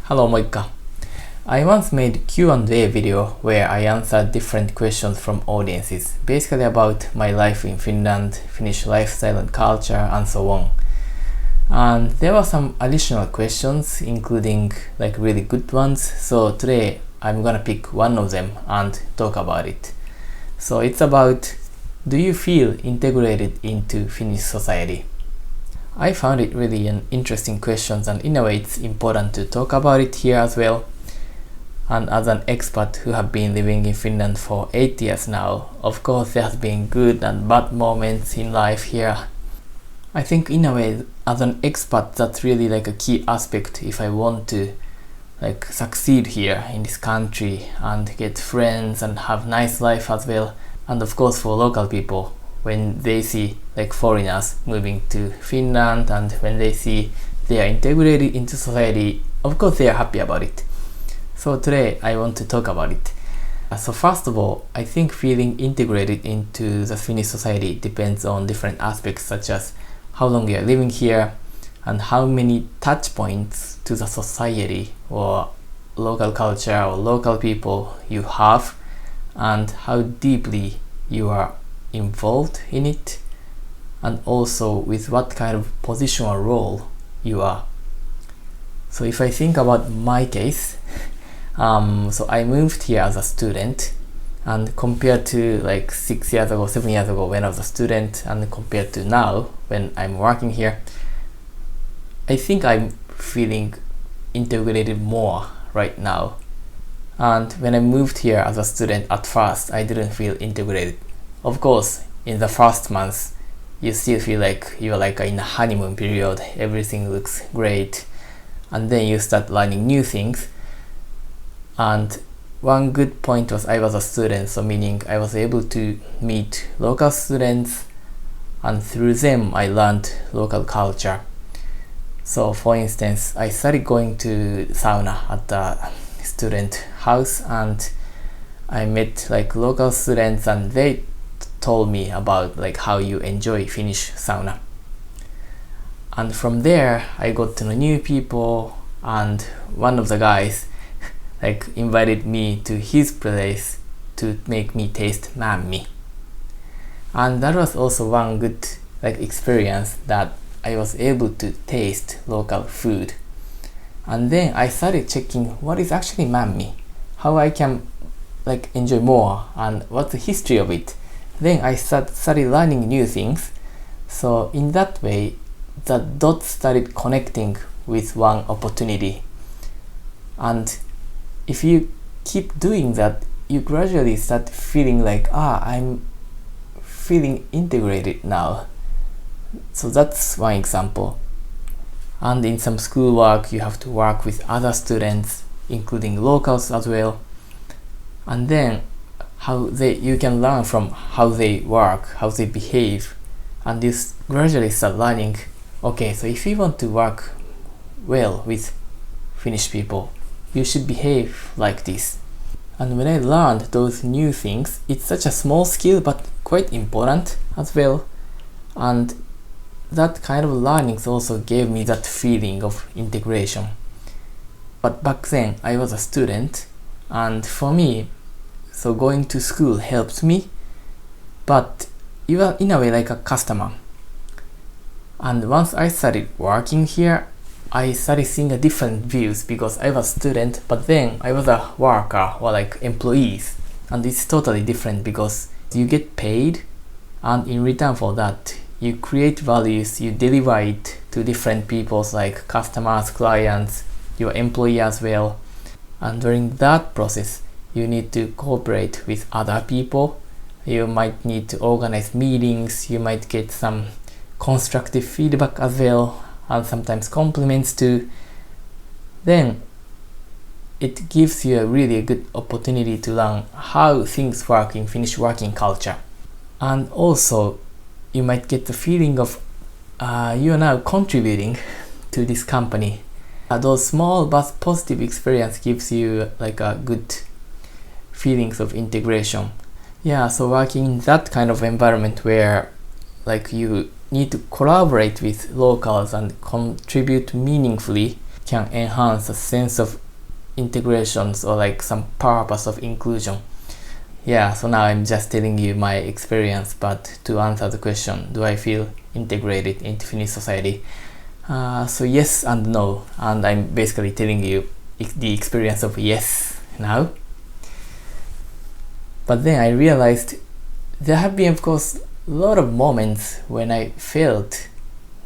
Hello, moikka. I once made Q&A video where I answered different questions from audiences, basically about my life in Finland, Finnish lifestyle and culture, and so on. And there were some additional questions, including really good ones. So today I'm gonna pick one of them and talk about it. So it's about, do you feel integrated into Finnish society? I found it really an interesting question, and in a way it's important to talk about it here as well. And as an expat who have been living in Finland for 8 years now, of course there has been good and bad moments in life here. I think in a way as an expat that's really a key aspect if I want to succeed here in this country and get friends and have nice life as well. And of course for local people, when they see foreigners moving to Finland and when they see they are integrated into society, of course they are happy about it. So today I want to talk about it. So first of all, I think feeling integrated into the Finnish society depends on different aspects, such as how long you are living here and how many touch points to the society or local culture or local people you have, and how deeply you are involved in it, and also with what kind of position or role you are. So if I think about my case, so I moved here as a student, and compared to 6 years ago, 7 years ago when I was a student, and compared to now when I'm working here, I think I'm feeling integrated more right now. And when I moved here as a student, at first I didn't feel integrated. Of course, in the first months, you still feel like you're in a honeymoon period, everything looks great, and then you start learning new things. And one good point was I was a student, so meaning I was able to meet local students, and through them I learned local culture. So for instance, I started going to sauna at the student house, and I met local students, and they told me about how you enjoy Finnish sauna. And from there I got to know new people, and one of the guys invited me to his place to make me taste mämmi. And that was also one good experience, that I was able to taste local food. And then I started checking what is actually mämmi, how I can enjoy more, and what's the history of it. Then I started learning new things. So in that way, the dots started connecting with one opportunity. And if you keep doing that, you gradually start feeling I'm feeling integrated now. So that's one example. And in some schoolwork, you have to work with other students, including locals as well. And then you can learn from how they work, how they behave, and you gradually start learning, okay, so if you want to work well with Finnish people, you should behave like this. And when I learned those new things, it's such a small skill but quite important as well. And that kind of learnings also gave me that feeling of integration. But back then I was a student, and for me, so going to school helped me, but you are in a way like a customer. And once I started working here, I started seeing a different views, because I was a student, but then I was a worker or employees. And it's totally different, because you get paid, and in return for that, you create values, you deliver it to different peoples like customers, clients, your employee as well. And during that process, you need to cooperate with other people. You might need to organize meetings, you might get some constructive feedback as well, and sometimes compliments too. Then it gives you a really good opportunity to learn how things work in Finnish working culture. And also you might get the feeling of you are now contributing to this company. Those small but positive experience gives you a good feelings of integration. Yeah, so working in that kind of environment where you need to collaborate with locals and contribute meaningfully can enhance a sense of integrations or like some purpose of inclusion. Yeah, so now I'm just telling you my experience, but to answer the question, do I feel integrated into Finnish society? So yes and no, and I'm basically telling you the experience of yes now. But then I realized there have been, of course, a lot of moments when I felt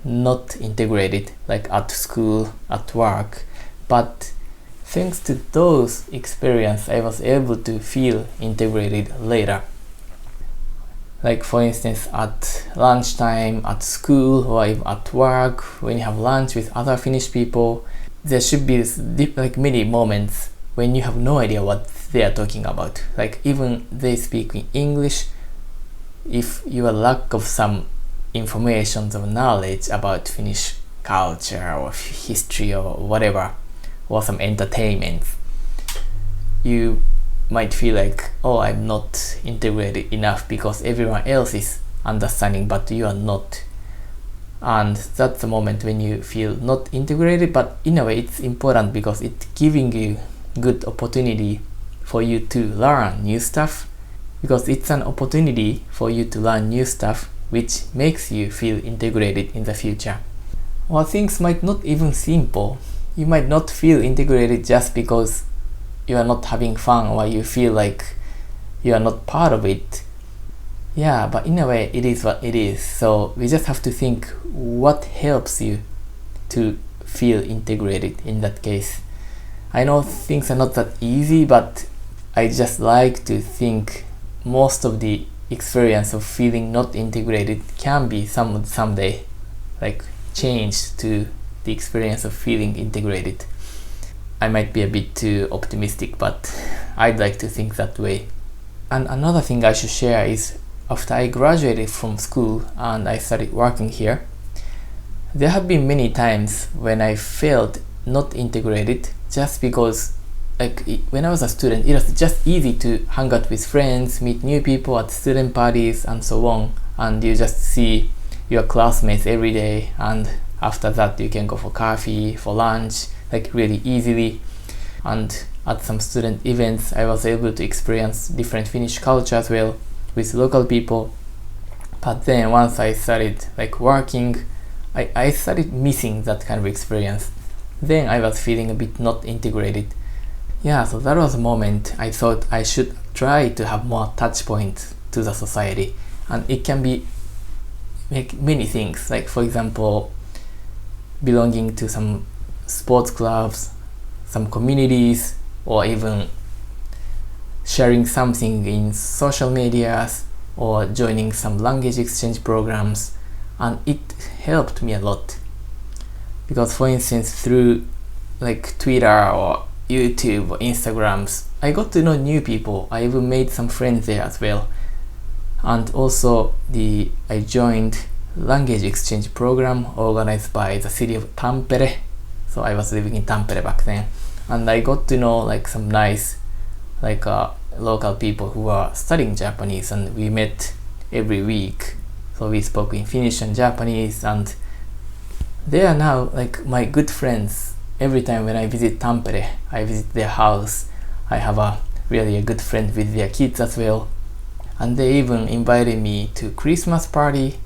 not integrated, like at school, at work, but thanks to those experiences, I was able to feel integrated later. Like for instance, at lunchtime, at school, or even at work, when you have lunch with other Finnish people, there should be like many moments when you have no idea what they are talking about. Like even they speak in English, if you are lack of some information or knowledge about Finnish culture or history or whatever, or some entertainment, you might feel like, oh, I'm not integrated enough because everyone else is understanding but you are not. And that's the moment when you feel not integrated, but in a way it's important because it's giving you good opportunity for you to learn new stuff, because it's an opportunity for you to learn new stuff which makes you feel integrated in the future. Or things might not even simple. You might not feel integrated just because you are not having fun or you feel like you are not part of it. Yeah, but in a way it is what it is. So we just have to think what helps you to feel integrated in that case. I know things are not that easy, but I just like to think most of the experience of feeling not integrated can be someday like changed to the experience of feeling integrated. I might be a bit too optimistic, but I'd like to think that way. And another thing I should share is after I graduated from school and I started working here, there have been many times when I felt not integrated just because when I was a student, it was just easy to hang out with friends, meet new people at student parties and so on, and you just see your classmates every day, and after that you can go for coffee, for lunch, like really easily. And at some student events I was able to experience different Finnish culture as well with local people. But then once I started like working, I started missing that kind of experience. Then I was feeling a bit not integrated. Yeah, so that was a moment I thought I should try to have more touch points to the society. And it can be like many things, like for example belonging to some sports clubs, some communities, or even sharing something in social medias or joining some language exchange programs. And it helped me a lot because, for instance, through like Twitter or YouTube or Instagrams, I got to know new people. I even made some friends there as well. And also I joined language exchange program organized by the city of Tampere. So I was living in Tampere back then, and I got to know like some nice local people who are studying Japanese, and we met every week. So we spoke in Finnish and Japanese, and they are now like my good friends. Every time when I visit Tampere, I visit their house. I have a good friend with their kids as well, and they even invited me to Christmas party.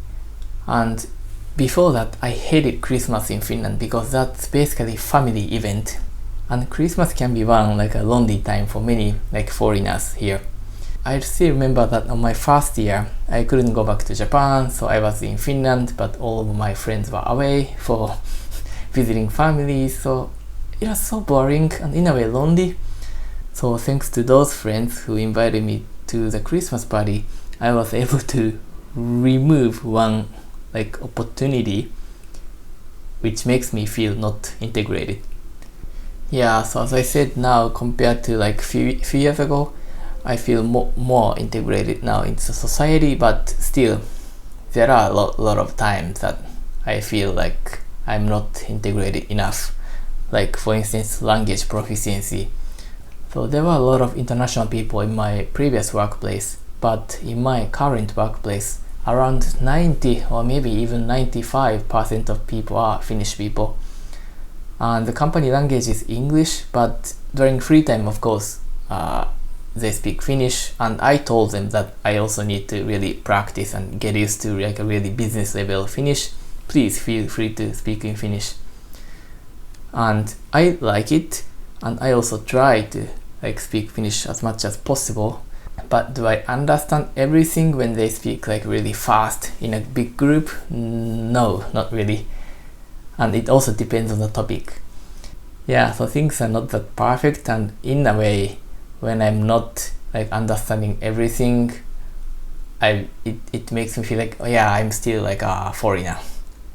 And before that, I hated Christmas in Finland because that's basically family event, and Christmas can be like a lonely time for many like foreigners here. I still remember that on my first year I couldn't go back to Japan, so I was in Finland, but all of my friends were away for visiting families, so it was so boring and in a way lonely. So thanks to those friends who invited me to the Christmas party, I was able to remove one like opportunity which makes me feel not integrated. Yeah, so as I said, now compared to like few years ago, I feel more integrated now into society, but still there are a lot of times that I feel like I'm not integrated enough. Like for instance, language proficiency. So there were a lot of international people in my previous workplace, but in my current workplace, around 90 or maybe even 95% of people are Finnish people. And the company language is English, but during free time, of course, they speak Finnish, and I told them that I also need to really practice and get used to like a really business level Finnish. Please feel free to speak in Finnish. And I like it, and I also try to like speak Finnish as much as possible. But do I understand everything when they speak like really fast in a big group? No, not really. And it also depends on the topic. Yeah, so things are not that perfect, and in a way, when I'm not like understanding everything, it makes me feel like, oh yeah, I'm still like a foreigner,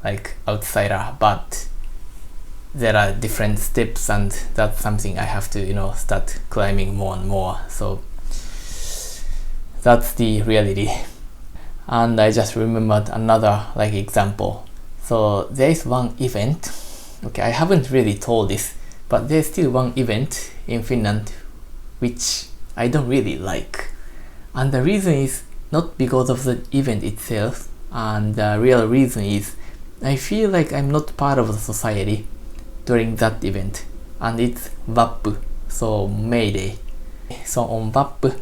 like outsider, but there are different steps, and that's something I have to start climbing more and more. So that's the reality. And I just remembered another like example. So there is one event, okay, I haven't really told this, but there's still one event in Finland which I don't really like. And the reason is not because of the event itself, and the real reason is I feel like I'm not part of the society during that event, and it's Vappu, so May Day. So on Vappu,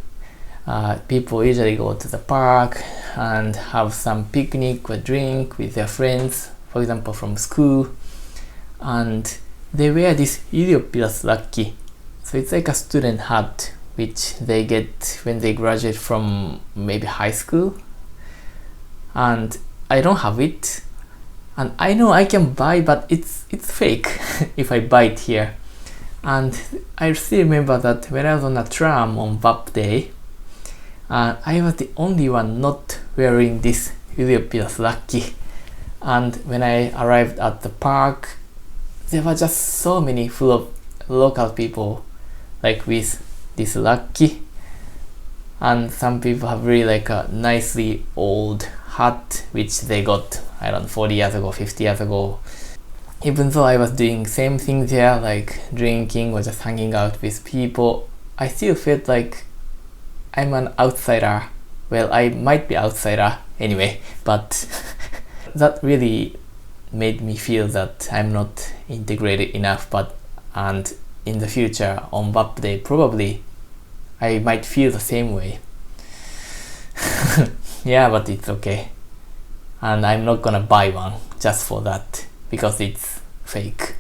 people usually go to the park and have some picnic or drink with their friends, for example from school, and they wear this ylioppilaslakki. So it's like a student hat which they get when they graduate from maybe high school, and I don't have it, and I know I can buy, but it's fake if I buy it here. And I still remember that when I was on a tram on VAP day, I was the only one not wearing this ylioppilaslakki. And when I arrived at the park, there were just so many full of local people like with this lakki, and some people have really like a nicely old hat which they got, I don't know, 40 years ago, 50 years ago. Even though I was doing same thing there, like drinking or just hanging out with people, I still felt like I'm an outsider. Well, I might be outsider anyway, but that really made me feel that I'm not integrated enough. And in the future on VAP day, probably I might feel the same way. Yeah, but it's okay. And I'm not gonna buy one just for that, because it's fake.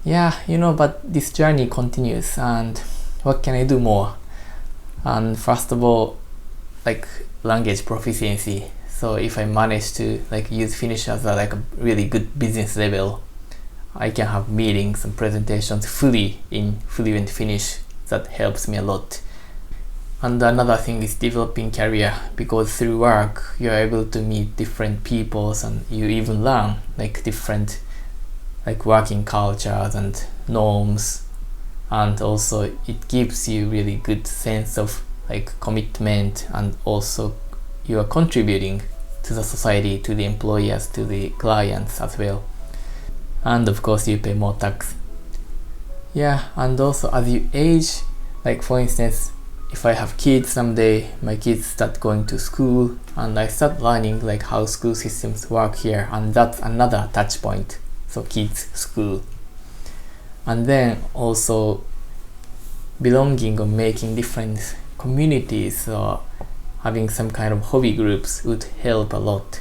Yeah, but this journey continues, and what can I do more? And first of all, like language proficiency. So if I manage to like use Finnish as a really good business level, I can have meetings and presentations fully in fluent Finnish. That helps me a lot. And another thing is developing career, because through work you're able to meet different peoples, and you even learn like different like working cultures and norms, and also it gives you really good sense of like commitment, and also you are contributing to the society, to the employers, to the clients as well. And of course you pay more tax. Yeah, and also as you age, like for instance, if I have kids someday, my kids start going to school, and I start learning like how school systems work here, and that's another touch point. So kids, school. And then also belonging or making different communities, or having some kind of hobby groups would help a lot.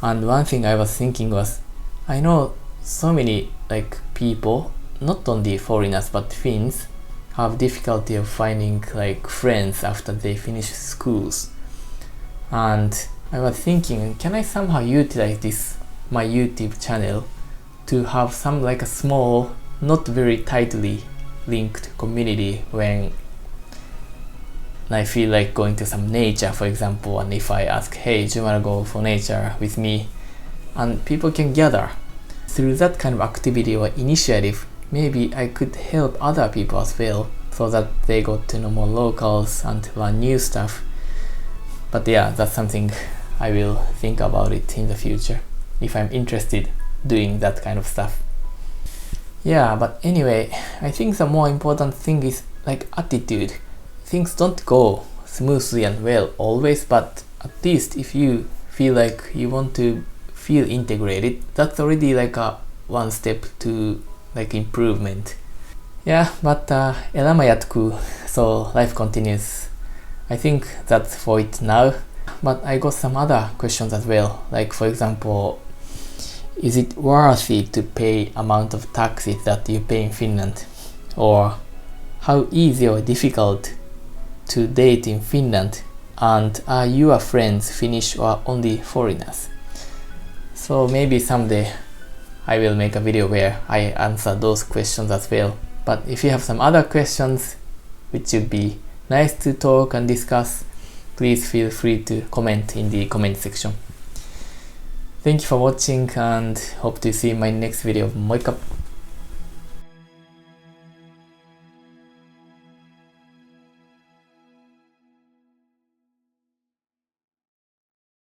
And one thing I was thinking was, I know so many like people, not only foreigners but Finns, have difficulty of finding like friends after they finish schools. And I was thinking, can I somehow utilize this my YouTube channel to have some like a small, not very tightly linked community when I feel like going to some nature, for example, and if I ask, hey, do you want to go for nature with me? And people can gather. Through that kind of activity or initiative, maybe I could help other people as well, so that they got to know more locals and learn new stuff. But yeah, that's something I will think about it in the future, if I'm interested doing that kind of stuff. Yeah, but anyway, I think the more important thing is like attitude. Things don't go smoothly and well always, but at least if you feel like you want to feel integrated, that's already like a one step to like improvement. Yeah, but elämä jatkuu, so life continues. I think that's for it now. But I got some other questions as well. Like for example, is it worth it to pay amount of taxes that you pay in Finland? Or how easy or difficult to date in Finland? And are your friends Finnish or only foreigners? So maybe someday I will make a video where I answer those questions as well. But if you have some other questions which would be nice to talk and discuss, please feel free to comment in the comment section. Thank you for watching and hope to see you in my next video. Moikka!